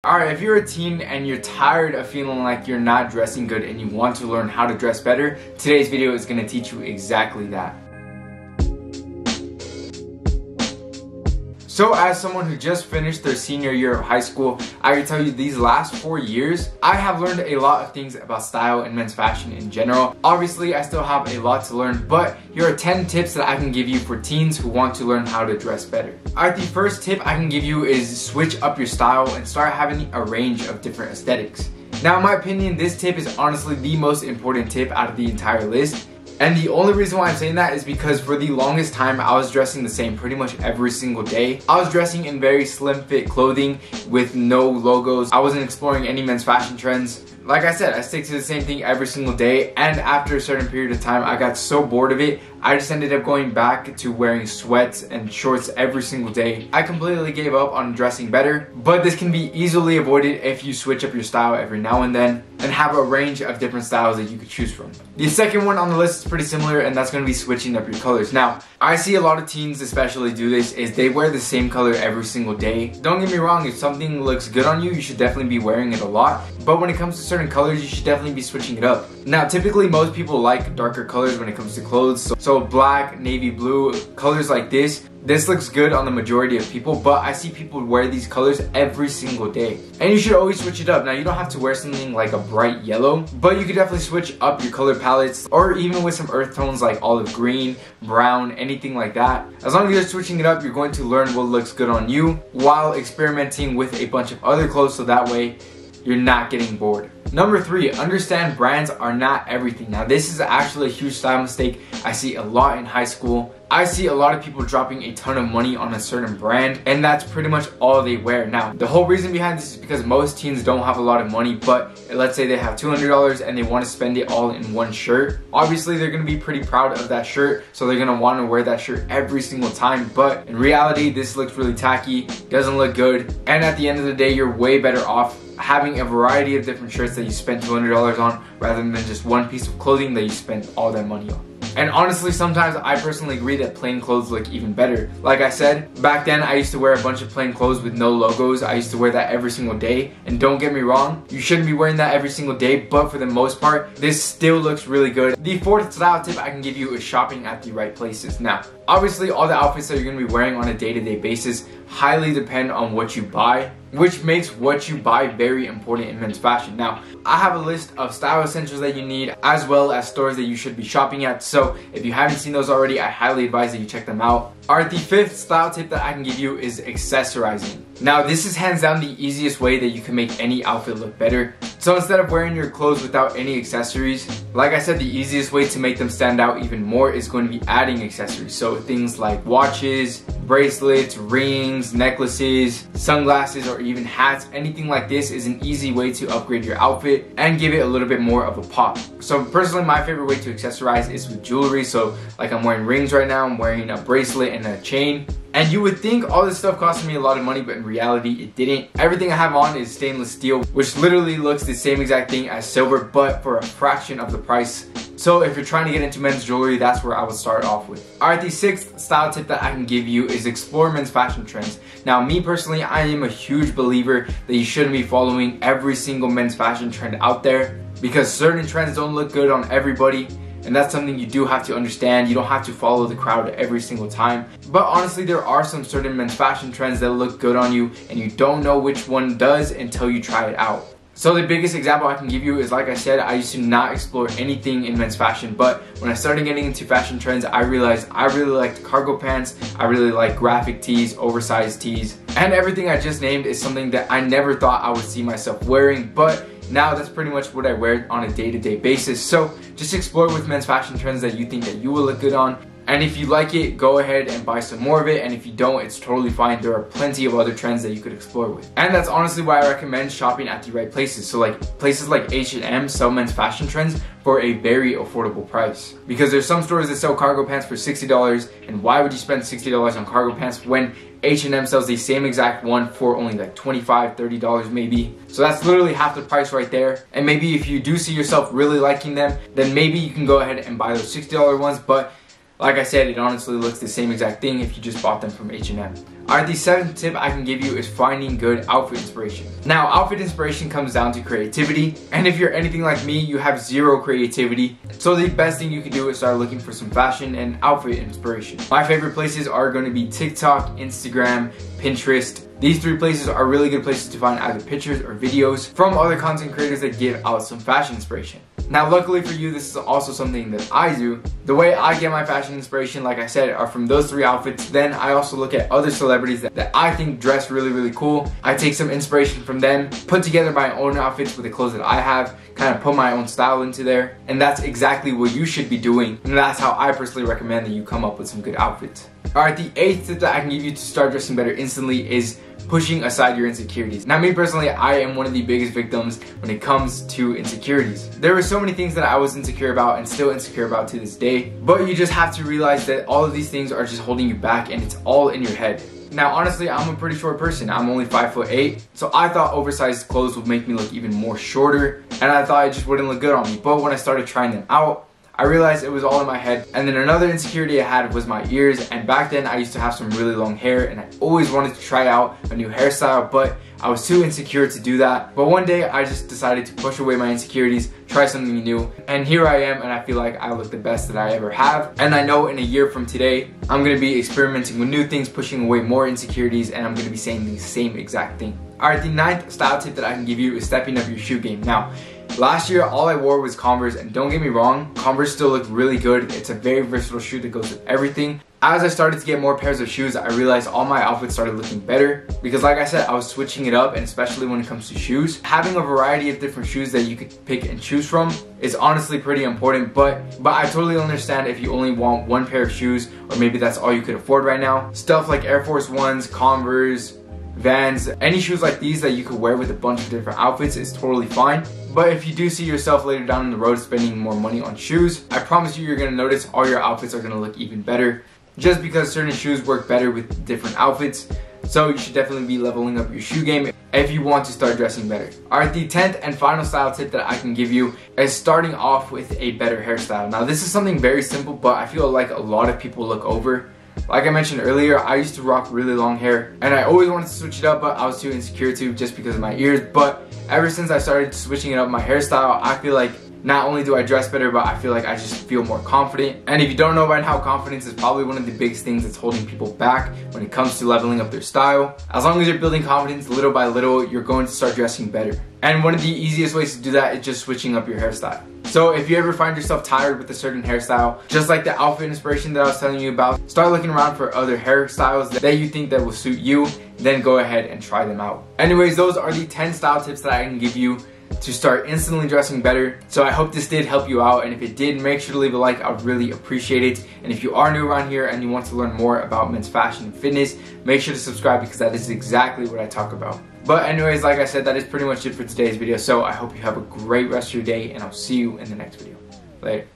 Alright, if you're a teen and you're tired of feeling like you're not dressing good and you want to learn how to dress better, today's video is going to teach you exactly that. So as someone who just finished their senior year of high school, I can tell you these last 4 years, I have learned a lot of things about style and men's fashion in general. Obviously, I still have a lot to learn, but here are 10 tips that I can give you for teens who want to learn how to dress better. Alright, the first tip I can give you is switch up your style and start having a range of different aesthetics. Now, in my opinion, this tip is honestly the most important tip out of the entire list. And the only reason why I'm saying that is because for the longest time, I was dressing the same pretty much every single day. I was dressing in very slim fit clothing with no logos. I wasn't exploring any men's fashion trends. Like I said, I stick to the same thing every single day, and after a certain period of time, I got so bored of it, I just ended up going back to wearing sweats and shorts every single day. I completely gave up on dressing better, but this can be easily avoided if you switch up your style every now and then and have a range of different styles that you could choose from. The second one on the list is pretty similar, and that's going to be switching up your colors. Now, I see a lot of teens especially do this, is they wear the same color every single day. Don't get me wrong, if something looks good on you, you should definitely be wearing it a lot, but when it comes to certain colors, you should definitely be switching it up. Now, typically most people like darker colors when it comes to clothes, so black, navy blue, colors like this looks good on the majority of people, but I see people wear these colors every single day. And you should always switch it up. Now, you don't have to wear something like a bright yellow, but you could definitely switch up your color palettes, or even with some earth tones like olive green, brown, anything like that. As long as you're switching it up, you're going to learn what looks good on you while experimenting with a bunch of other clothes, so that way you're not getting bored. Number 3, understand brands are not everything. Now, this is actually a huge style mistake I see a lot in high school. I see a lot of people dropping a ton of money on a certain brand, and that's pretty much all they wear. Now, the whole reason behind this is because most teens don't have a lot of money, but let's say they have $200 and they want to spend it all in one shirt. Obviously, they're going to be pretty proud of that shirt, so they're going to want to wear that shirt every single time, but in reality, this looks really tacky, doesn't look good, and at the end of the day, you're way better off having a variety of different shirts that you spend $200 on rather than just one piece of clothing that you spend all that money on. And honestly, sometimes I personally agree that plain clothes look even better. Like I said, back then I used to wear a bunch of plain clothes with no logos. I used to wear that every single day. And don't get me wrong, you shouldn't be wearing that every single day, but for the most part, this still looks really good. The fourth style tip I can give you is shopping at the right places. Now, obviously all the outfits that you're going to be wearing on a day-to-day basis highly depend on what you buy, which makes what you buy very important in men's fashion. Now, I have a list of style essentials that you need, as well as stores that you should be shopping at, so if you haven't seen those already, I highly advise that you check them out. Alright, the fifth style tip that I can give you is accessorizing. Now, this is hands down the easiest way that you can make any outfit look better. So instead of wearing your clothes without any accessories, like I said, the easiest way to make them stand out even more is going to be adding accessories. So things like watches, bracelets, rings, necklaces, sunglasses, or even hats. Anything like this is an easy way to upgrade your outfit and give it a little bit more of a pop. So personally, my favorite way to accessorize is with jewelry. So like I'm wearing rings right now, I'm wearing a bracelet and a chain. And you would think all this stuff costed me a lot of money, but in reality, it didn't. Everything I have on is stainless steel, which literally looks the same exact thing as silver, but for a fraction of the price. So if you're trying to get into men's jewelry, that's where I would start off with. Alright, the sixth style tip that I can give you is explore men's fashion trends. Now, me personally, I am a huge believer that you shouldn't be following every single men's fashion trend out there, because certain trends don't look good on everybody. And that's something you do have to understand. You don't have to follow the crowd every single time. But honestly, there are some certain men's fashion trends that look good on you, and you don't know which one does until you try it out. So the biggest example I can give you is, like I said, I used to not explore anything in men's fashion, but when I started getting into fashion trends, I realized I really liked cargo pants, I really like graphic tees, oversized tees, and everything I just named is something that I never thought I would see myself wearing, but now that's pretty much what I wear on a day-to-day basis. So just explore with men's fashion trends that you think that you will look good on. And if you like it, go ahead and buy some more of it. And if you don't, it's totally fine. There are plenty of other trends that you could explore with. And that's honestly why I recommend shopping at the right places. So like places like H&M sell men's fashion trends for a very affordable price. Because there's some stores that sell cargo pants for $60. And why would you spend $60 on cargo pants when H&M sells the same exact one for only like $25, $30 maybe? So that's literally half the price right there. And maybe if you do see yourself really liking them, then maybe you can go ahead and buy those $60 ones. But Like I said, it honestly looks the same exact thing if you just bought them from H&M. Alright, the 7th tip I can give you is finding good outfit inspiration. Now, outfit inspiration comes down to creativity, and if you're anything like me, you have zero creativity. So the best thing you can do is start looking for some fashion and outfit inspiration. My favorite places are going to be TikTok, Instagram, Pinterest. These 3 places are really good places to find either pictures or videos from other content creators that give out some fashion inspiration. Now, luckily for you, this is also something that I do. The way I get my fashion inspiration, like I said, are from those 3 outfits. Then I also look at other celebrities that I think dress really cool. I take some inspiration from them, put together my own outfits with the clothes that I have, kind of put my own style into there. And that's exactly what you should be doing. And that's how I personally recommend that you come up with some good outfits. Alright, the 8th tip that I can give you to start dressing better instantly is pushing aside your insecurities. Now, me personally, I am one of the biggest victims when it comes to insecurities. There were so many things that I was insecure about and still insecure about to this day, but you just have to realize that all of these things are just holding you back and it's all in your head. Now, honestly, I'm a pretty short person. I'm only 5'8", so I thought oversized clothes would make me look even more shorter, and I thought it just wouldn't look good on me. But when I started trying them out, I realized it was all in my head. And then another insecurity I had was my ears, and back then I used to have some really long hair and I always wanted to try out a new hairstyle, but I was too insecure to do that. But one day I just decided to push away my insecurities, try something new, and here I am, and I feel like I look the best that I ever have. And I know in a year from today, I'm gonna be experimenting with new things, pushing away more insecurities, and I'm gonna be saying the same exact thing. Alright, the 9th style tip that I can give you is stepping up your shoe game. Now, last year, all I wore was Converse, and don't get me wrong, Converse still look really good. It's a very versatile shoe that goes with everything. As I started to get more pairs of shoes, I realized all my outfits started looking better because, like I said, I was switching it up, and especially when it comes to shoes. Having a variety of different shoes that you could pick and choose from is honestly pretty important, but I totally understand if you only want one pair of shoes, or maybe that's all you could afford right now. Stuff like Air Force Ones, Converse, Vans, any shoes like these that you could wear with a bunch of different outfits is totally fine. But if you do see yourself later down the road spending more money on shoes, I promise you're going to notice all your outfits are going to look even better, just because certain shoes work better with different outfits. So you should definitely be leveling up your shoe game if you want to start dressing better. Alright, the 10th and final style tip that I can give you is starting off with a better hairstyle. Now, this is something very simple, but I feel like a lot of people look over. Like I mentioned earlier, I used to rock really long hair, and I always wanted to switch it up, but I was too insecure to, just because of my ears. But ever since I started switching it up my hairstyle, I feel like not only do I dress better, but I feel like I just feel more confident. And if you don't know by now, confidence is probably one of the biggest things that's holding people back when it comes to leveling up their style. As long as you're building confidence little by little, you're going to start dressing better. And one of the easiest ways to do that is just switching up your hairstyle. So if you ever find yourself tired with a certain hairstyle, just like the outfit inspiration that I was telling you about, start looking around for other hairstyles that you think that will suit you, then go ahead and try them out. Anyways, those are the 10 style tips that I can give you to start instantly dressing better. So I hope this did help you out, and if it did, make sure to leave a like. I would really appreciate it. And if you are new around here and you want to learn more about men's fashion and fitness, make sure to subscribe, because that is exactly what I talk about. But anyways, like I said, that is pretty much it for today's video. So I hope you have a great rest of your day, and I'll see you in the next video. Later.